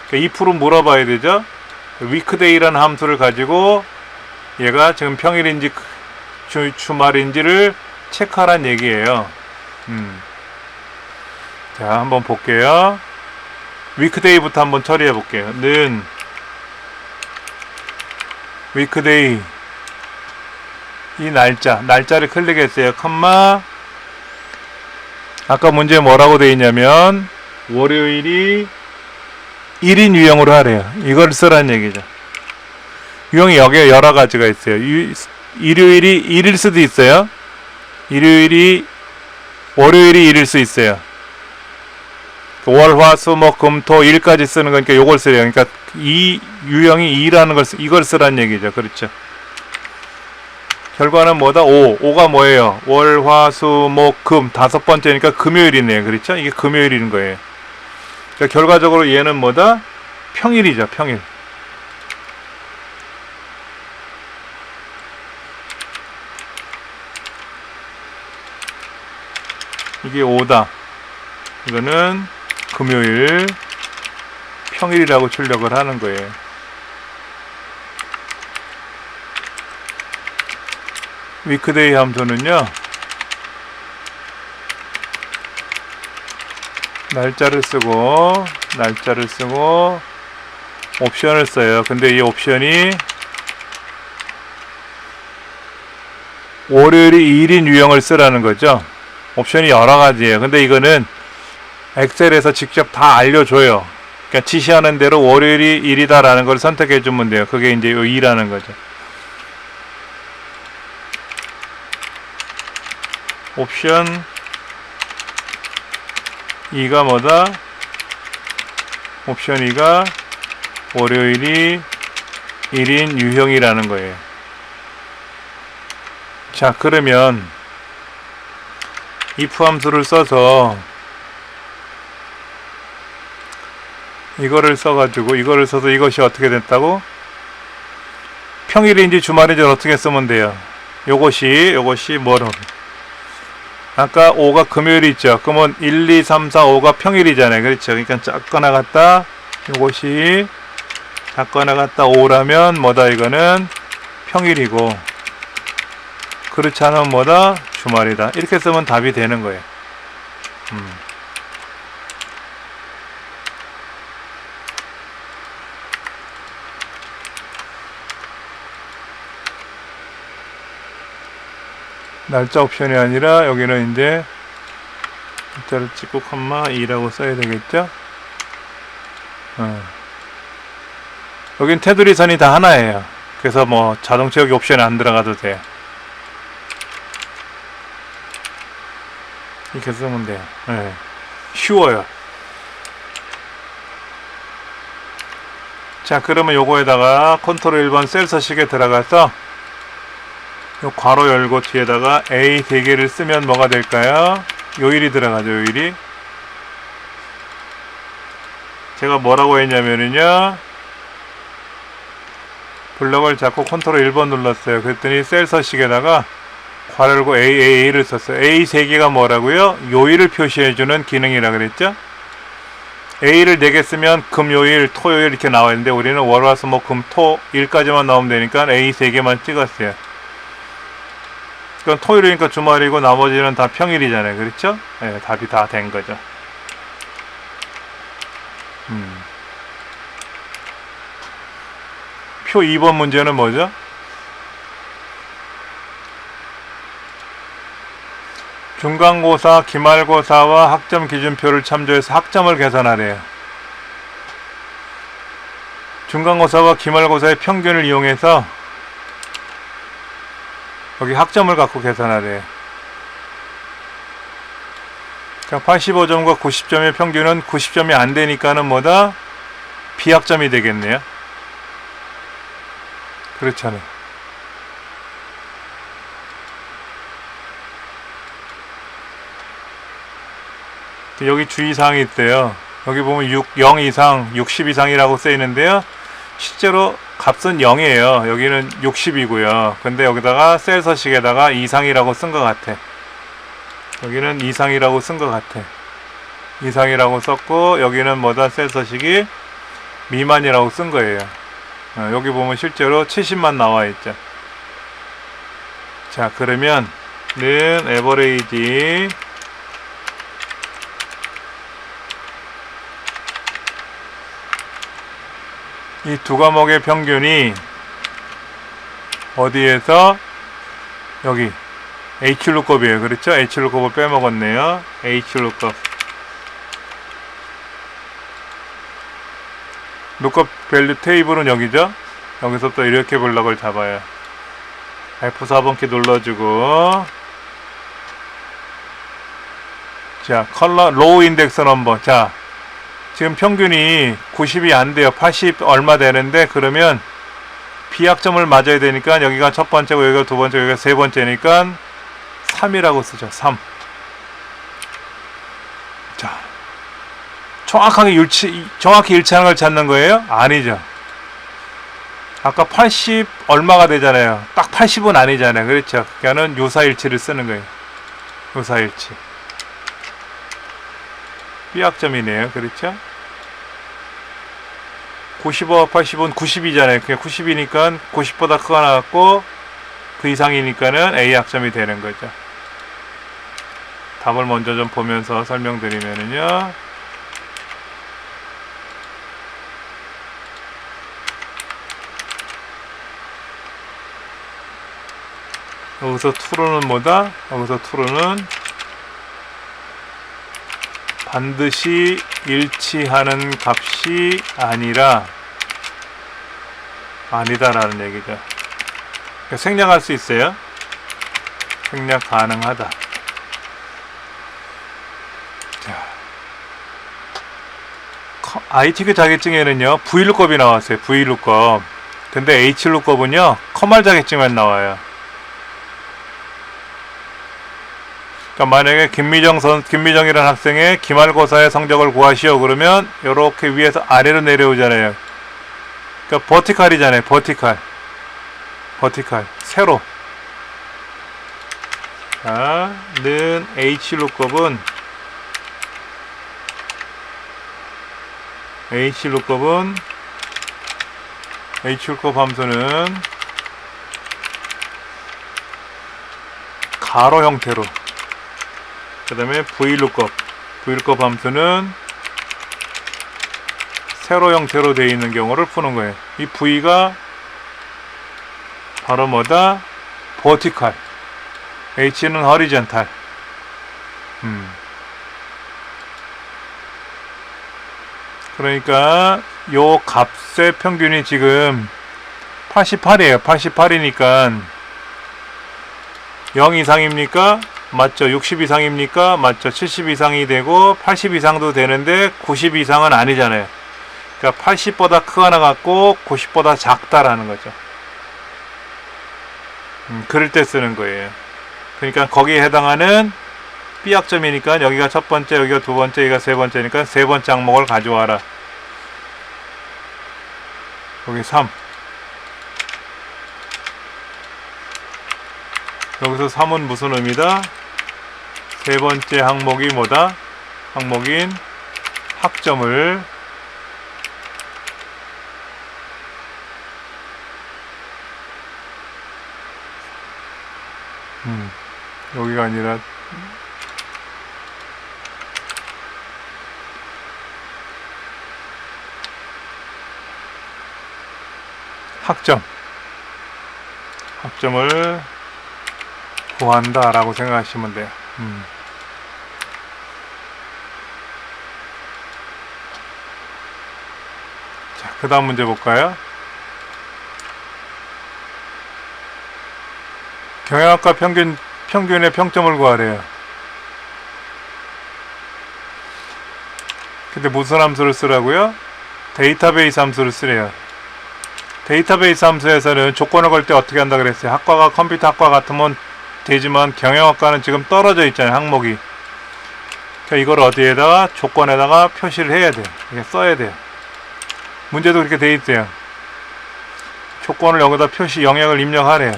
그러니까 if 물어봐야 되죠. weekday라는 함수를 가지고 얘가 지금 평일인지 주말인지를 체크하란 얘기예요. 자, 한번 볼게요. 위크데이부터 한번 처리해 볼게요. 는 weekday 이 날짜를 클릭했어요. 컴마 아까 문제에 뭐라고 되어 있냐면 월요일이 1인 유형으로 하래요. 이걸 쓰라는 얘기죠. 유형이 여기에 여러 가지가 있어요. 일요일이 1일 수도 있어요. 월요일이 1일 수 있어요. 월, 화, 수, 목, 금, 토, 일까지 쓰는 거니까 요걸 쓰래요. 그러니까 이 유형이 2라는 이걸 쓰라는 얘기죠. 그렇죠. 결과는 뭐다? 5가 뭐예요? 월, 화, 수, 목, 금 5번째니까 금요일이네요. 그렇죠? 이게 금요일인 거예요. 그러니까 결과적으로 얘는 뭐다? 평일이죠. 평일. 이게 5다. 이거는 금요일 평일이라고 출력을 하는 거예요. 위크데이 함수는요, 날짜를 쓰고 옵션을 써요. 근데 이 옵션이 월요일이 2일인 유형을 쓰라는 거죠. 옵션이 여러 가지예요. 근데 이거는 엑셀에서 직접 다 알려줘요. 그러니까 지시하는 대로 월요일이 1이다라는 걸 선택해 주면 돼요. 그게 이제 요 2라는 거죠. 옵션 2가 뭐다? 옵션 2가 월요일이 1인 유형이라는 거예요. 자, 그러면 if 함수를 써서 이거를 써가지고 이거를 써서 이것이 어떻게 됐다고? 평일인지 주말인지 어떻게 쓰면 돼요? 요것이 뭐로? 아까 5가 금요일이 있죠. 그러면 1, 2, 3, 4, 5가 평일이잖아요. 그렇죠. 그러니까 작거나 같다. 요것이 작거나 같다 5라면 뭐다? 이거는 평일이고, 그렇지 않으면 뭐다? 주말이다. 이렇게 쓰면 답이 되는 거예요. 날짜 옵션이 아니라 여기는 이제 날짜를 찍고 컴마 2라고 써야 되겠죠. 여긴 테두리 선이 다 하나예요. 그래서 뭐 자동 채우기 옵션에 안 들어가도 돼요. 이렇게 쓰면 돼요. 네. 쉬워요. 자, 그러면 요거에다가 컨트롤 1번 셀 서식에 들어가서 요 괄호 열고 뒤에다가 A 3개를 쓰면 뭐가 될까요? 요일이 들어가죠. 요일이. 제가 뭐라고 했냐면은요, 블럭을 잡고 컨트롤 1번 눌렀어요. 그랬더니 셀 서식에다가 괄호 열고 A를 썼어요. A 3개가 뭐라고요? 요일을 표시해주는 기능이라 그랬죠? A를 4개 쓰면 금요일, 토요일 이렇게 나와 있는데 우리는 월, 화, 수, 목, 금, 토, 일까지만 나오면 되니까 A 3개만 찍었어요. 그럼 토요일이니까 주말이고 나머지는 다 평일이잖아요. 그렇죠? 네, 답이 다 된 거죠. 표 2번 문제는 뭐죠? 중간고사, 기말고사와 학점 기준표를 참조해서 학점을 계산하래요. 중간고사와 기말고사의 평균을 이용해서 여기 학점을 갖고 계산하래요. 그러니까 85점과 90점의 평균은 90점이 안 되니까는 뭐다? 비학점이 되겠네요. 그렇잖아요. 여기 주의사항이 있대요. 여기 보면 0 이상, 60 이상이라고 써 있는데요. 실제로 값은 0이에요. 여기는 60이고요. 근데 여기다가 셀 서식에다가 이상이라고 쓴 것 같아. 여기는 이상이라고 쓴 것 같아. 이상이라고 썼고, 여기는 뭐다? 셀 서식이 미만이라고 쓴 거예요. 여기 보면 실제로 70만 나와 있죠. 자, 그러면 는 에버레이지 이 두 과목의 평균이 어디에서 여기 H룩급이에요. 그렇죠? H룩급을 빼먹었네요. H룩급. 룩업 밸류 테이블은 여기죠? 여기서부터 이렇게 블럭을 잡아요. F4번 키 눌러주고, 자, 컬러 로우 인덱스 넘버. 자, 지금 평균이 90이 안 돼요. 80 얼마 되는데, 그러면 비약점을 맞아야 되니까 여기가 첫 번째고 여기가 두 번째, 여기가 세 번째니까 3이라고 쓰죠. 3. 자, 정확히 일치하는 걸 찾는 거예요? 아니죠. 아까 80 얼마가 되잖아요. 딱 80은 아니잖아요. 그렇죠. 그러니까는 유사일치를 쓰는 거예요. 유사일치. B약점이네요. 그렇죠? 90와 80은 90이잖아요. 그냥 90이니까 90보다 크가 나왔고 그 이상이니까는 A약점이 되는 거죠. 답을 먼저 좀 보면서 설명드리면은요. 여기서 true는 뭐다? 여기서 true는 반드시 일치하는 값이 아니다라는 얘기죠. 생략할 수 있어요. 생략 가능하다. 자, ITQ 자격증에는요 V룩업이 나왔어요. V룩업. 근데 H룩업은요 커말 자격증만 나와요. 그러니까 만약에 김미정이라는 학생의 기말고사의 성적을 구하시오 그러면 요렇게 위에서 아래로 내려오잖아요. 그러니까 버티칼이잖아요. 버티칼 세로. 자, 는 H룩업은 H룩업 함수는 가로 형태로, 그 다음에 V룩업 함수는 세로 형태로 되어 있는 경우를 푸는 거예요. 이 V가 바로 뭐다? 버티칼. H는 허리젠탈. 그러니까 요 값의 평균이 지금 88이에요. 88이니까 0 이상입니까? 맞죠. 60 이상입니까? 맞죠. 70 이상이 되고 80 이상도 되는데 90 이상은 아니잖아요. 그러니까 80보다 크가 나갔고 90보다 작다라는 거죠. 그럴 때 쓰는 거예요. 그러니까 거기에 해당하는 B약점이니까 여기가 첫 번째, 여기가 두 번째, 여기가 세 번째니까 세 번째 항목을 가져와라. 여기 3. 여기서 3은 무슨 의미다? 세 번째 항목이 뭐다? 항목인 학점을 여기가 아니라 학점을 구한다 라고 생각하시면 돼요. 자, 그 다음 문제 볼까요? 경영학과 평균의 평점을 구하래요. 근데 무슨 함수를 쓰라고요? 데이터베이스 함수를 쓰래요. 데이터베이스 함수에서는 조건을 걸 때 어떻게 한다 그랬어요? 학과가 컴퓨터 학과 같으면 되지만 경영학과는 지금 떨어져 있잖아요. 항목이. 그러니까 이걸 어디에다가 조건에다가 표시를 해야 돼요. 이렇게 써야 돼요. 문제도 그렇게 돼 있대요. 조건을 여기다 표시 영역을 입력하래요.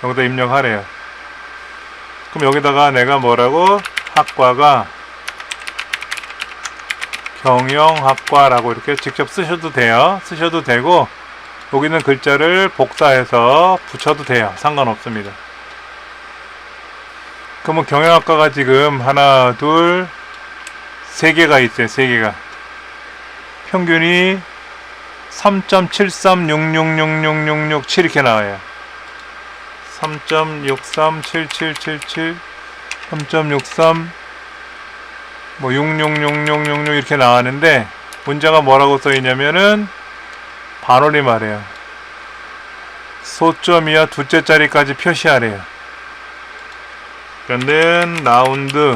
여기다 입력하래요. 그럼 여기다가 내가 뭐라고? 학과가 경영학과라고 이렇게 직접 쓰셔도 돼요. 쓰셔도 되고 여기 있는 글자를 복사해서 붙여도 돼요. 상관없습니다. 그러면 경영학과가 지금 하나, 둘, 세 개가 있어요. 세 개가. 평균이 3.736666667 이렇게 나와요. 3.637777 3.63 뭐 666666 이렇게 나왔는데 문제가 뭐라고 써있냐면은 반올림 하래요. 소점 이하 두째 자리까지 표시하래요. 그러면 라운드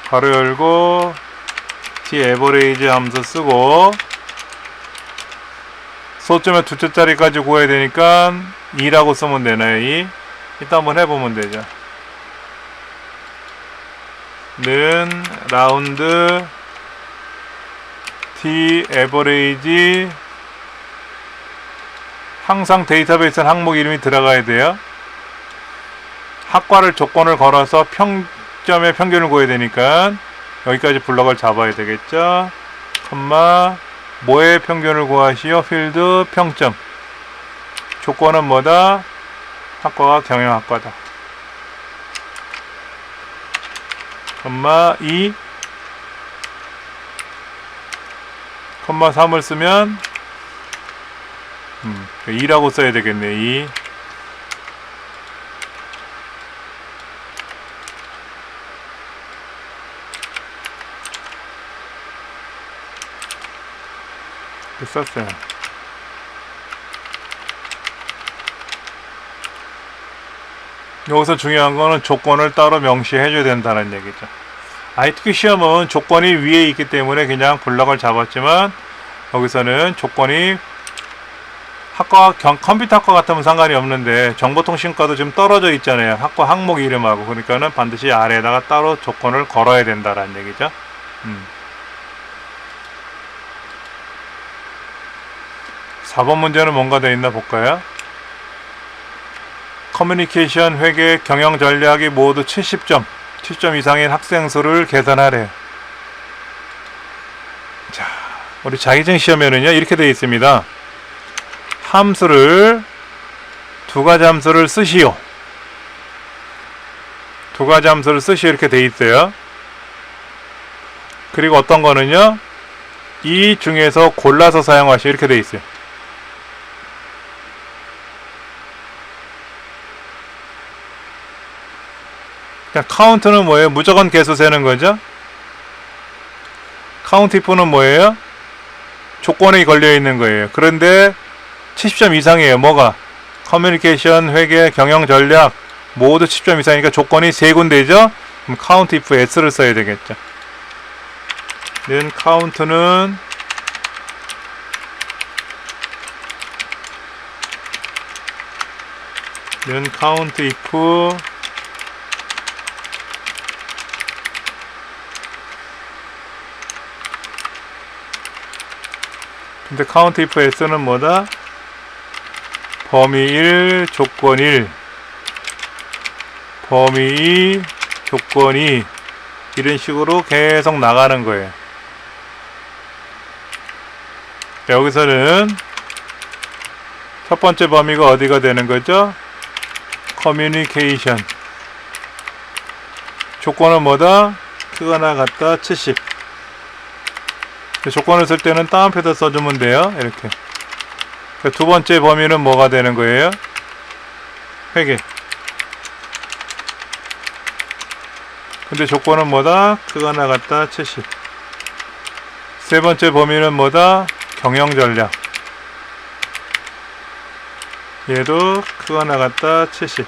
가로 열고 t 에버레이지 함수 쓰고 소점의 두째 자리까지 구해야 되니까 2라고 쓰면 되나요? 2. 이따 한번 해보면 되죠. 는 라운드 t 에버레이지 항상 데이터베이스는 항목 이름이 들어가야 돼요. 학과를 조건을 걸어서 평점의 평균을 구해야 되니까 여기까지 블럭을 잡아야 되겠죠. 컴마 뭐의 평균을 구하시오? 필드 평점. 조건은 뭐다? 학과가 경영학과다. 컴마 2 컴마 3을 쓰면 2라고 써야 되겠네. 2 썼어요. 여기서 중요한 거는 조건을 따로 명시해 줘야 된다는 얘기죠. ITQ 시험은 조건이 위에 있기 때문에 그냥 블럭을 잡았지만 여기서는 조건이 학과 컴퓨터 학과 같으면 상관이 없는데 정보통신과도 지금 떨어져 있잖아요. 학과 항목 이름하고. 그러니까는 반드시 아래에다가 따로 조건을 걸어야 된다는 얘기죠. 4번 문제는 뭔가 되어 있나 볼까요? 커뮤니케이션, 회계, 경영 전략이 모두 70점 이상인 학생 수를 계산하래요. 자, 우리 자기증 시험에는요 이렇게 되어 있습니다. 함수를 두 가지 함수를 쓰시오. 두 가지 함수를 쓰시오 이렇게 되어 있어요. 그리고 어떤 거는요 이 중에서 골라서 사용하시오 이렇게 되어 있어요. 카운트는 뭐예요? 무조건 개수 세는 거죠. 카운트 if는 뭐예요? 조건이 걸려 있는 거예요. 그런데 70점 이상이에요. 뭐가? 커뮤니케이션, 회계, 경영 전략 모두 10점 이상이니까 조건이 세 군데죠. 그럼 카운트 if s를 써야 되겠죠. 는 카운트는 카운트 if 근데 카운트 if s는 뭐다? 범위 1, 조건 1, 범위 2, 조건 2 이런 식으로 계속 나가는 거예요. 여기서는 첫 번째 범위가 어디가 되는 거죠? 커뮤니케이션. 조건은 뭐다? 크거나 같다 70. 조건을 쓸 때는 따옴표도 써주면 돼요. 이렇게. 두 번째 범위는 뭐가 되는 거예요? 회계. 근데 조건은 뭐다? 크거나 같다 70. 세 번째 범위는 뭐다? 경영 전략. 얘도 크거나 같다 70.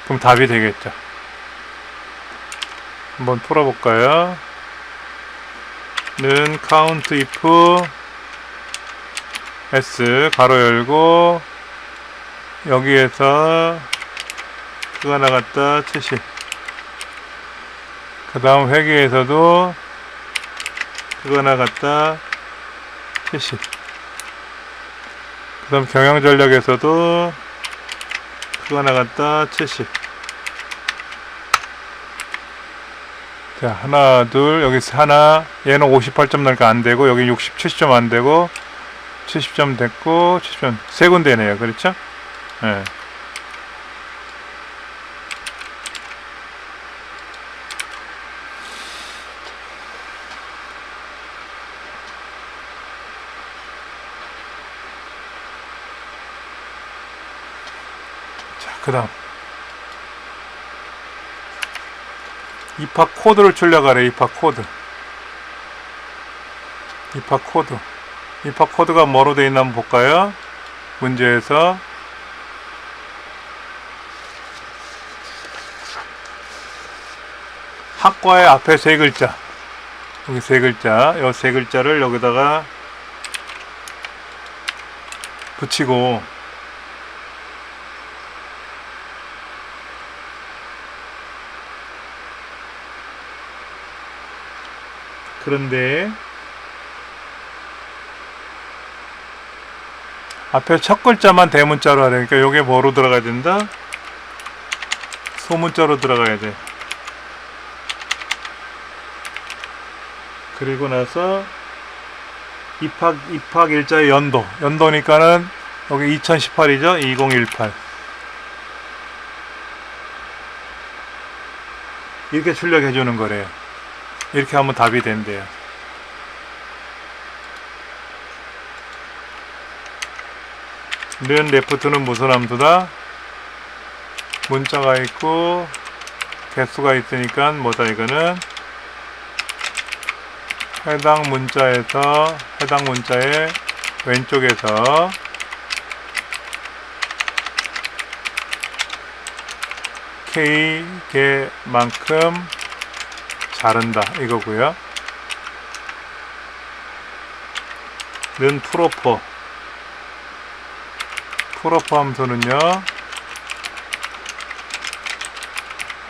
그럼 답이 되겠죠. 한번 풀어볼까요? 는 count if s 가로 열고 여기에서 그가 나갔다 70. 그 다음 회계에서도 그가 나갔다 70. 그 다음 경영전략에서도 그가 나갔다 70. 자, 하나, 둘, 여기 하나, 얘는 58점 나니까 안 되고, 여기 70점 안 되고, 70점 됐고, 70점, 세 군데네요. 그렇죠? 네. 그 다음 입학 코드를 출력하래. 입학 코드. 입학 코드가 뭐로 되어 있나 한번 볼까요? 문제에서 학과의 앞에 세 글자, 여기 세 글자, 이 세 글자를 여기다가 붙이고, 그런데 앞에 첫 글자만 대문자로 하래. 그러니까 요게 뭐로 들어가야 된다? 소문자로 들어가야 돼. 그리고 나서 입학 일자의 연도니까는 여기 2018이죠? 2018. 이렇게 출력해 주는 거래요. 이렇게 하면 답이 된대요. 는 레프트는 무슨 함수다? 문자가 있고 개수가 있으니까 뭐다 이거는 해당 문자의 왼쪽에서 K개만큼 자른다 이거고요. 는 프로퍼 함수는요,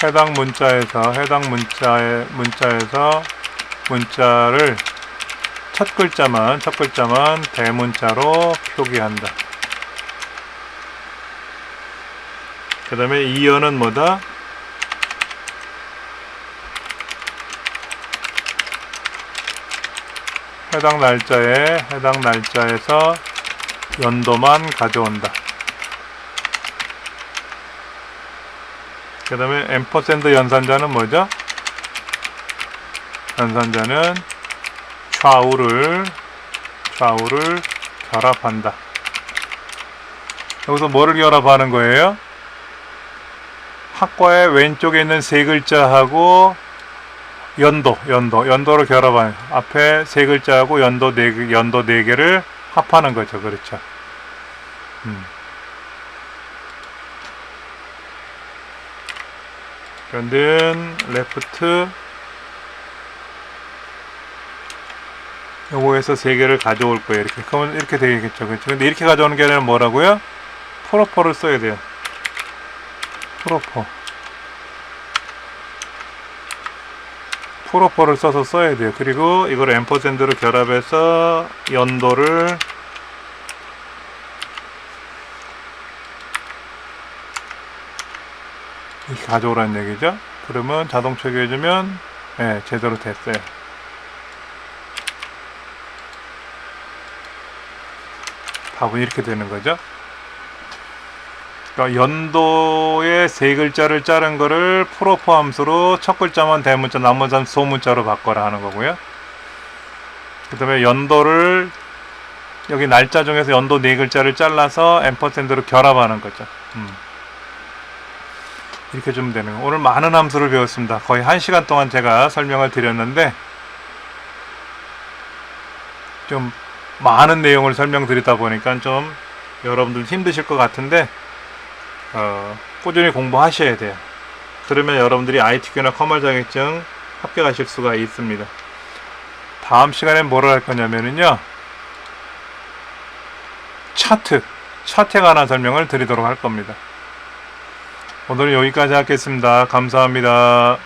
해당 문자에서 문자를 첫 글자만 대문자로 표기한다. 그 다음에 이어는 뭐다? 해당 날짜에서 연도만 가져온다. 그 다음에 앰퍼샌드 연산자는 뭐죠? 연산자는 좌우를 결합한다. 여기서 뭐를 결합하는 거예요? 학과의 왼쪽에 있는 세 글자하고 연도를 결합하는, 앞에 세 글자하고 연도 네 개를 합하는 거죠. 그렇죠. 는 레프트 요거에서 세 개를 가져올 거예요. 이렇게. 그러면 이렇게 되겠죠. 그렇죠. 근데 이렇게 가져오는 게 아니라 뭐라고요? 프로퍼를 써야 돼요. 프로퍼를 써서 써야 돼요. 그리고 이걸 앰퍼샌드로 결합해서 연도를 이렇게 가져오라는 얘기죠. 그러면 자동 처리해주면 네, 제대로 됐어요. 답은 이렇게 되는 거죠. 그러니까 연도의 세 글자를 자른 거를 프로퍼 함수로 첫 글자만 대문자, 나머지는 소문자로 바꿔라 하는 거고요. 그 다음에 연도를 여기 날짜 중에서 연도 네 글자를 잘라서 앰퍼샌드로 결합하는 거죠. 이렇게 주면 되는 거예요. 오늘 많은 함수를 배웠습니다. 거의 1시간 동안 제가 설명을 드렸는데 좀 많은 내용을 설명드리다 보니까 좀 여러분들 힘드실 것 같은데 꾸준히 공부하셔야 돼요. 그러면 여러분들이 ITQ나 커멀 자격증 합격하실 수가 있습니다. 다음 시간에 뭐를 할 거냐면요, 차트에 관한 설명을 드리도록 할 겁니다. 오늘은 여기까지 하겠습니다. 감사합니다.